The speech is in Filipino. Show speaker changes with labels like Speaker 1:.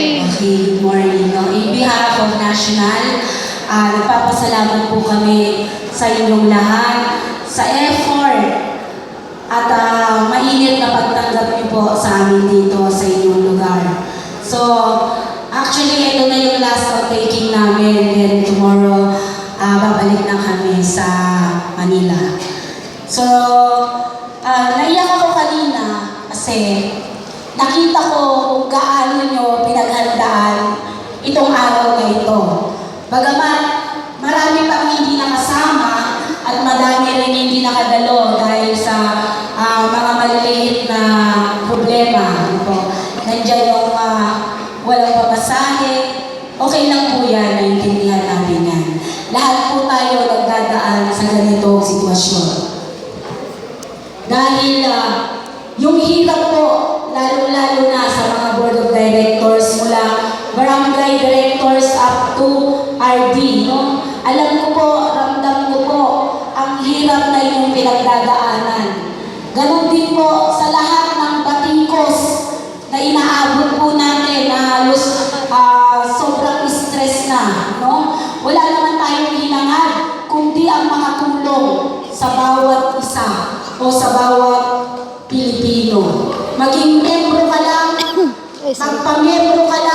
Speaker 1: morning.
Speaker 2: Okay, good morning. No? In behalf of National, nagpapasalamat po kami sa inyong lahat sa effort at mainit na pagtanggap niyo po sa amin dito sa inyong lugar. So, actually, ito na yung last outtaking namin. Then tomorrow, babalik na kami sa Manila. So, naiyak ako kanina kasi nakita ko kung gaano nyo pinaghandaan itong araw na ito. Bagamat marami pang hindi nakasama at madami rin hindi nakadalo dahil sa mga maliliit na problema. Nandiyan yung walang pamasahe. Okay lang po yan, naiintindihan natin yan. Lahat po tayo nagdadaan sa ganitong sitwasyon. Dahil yung hirap po, lalo-lalo na sa mga board of directors mula barangay directors up to RD, no? Alam ko po, ramdam ko po, ang hirap na yung pinagdadaanan. Ganon din po sa lahat ng batikos na inaabot po natin na halos sobrang stress na, no? Wala naman tayong hinangad, kundi ang makatulong sa bawat isa o sa bawat Pilipino. Maging membro ka lang, magpamembro ka lang,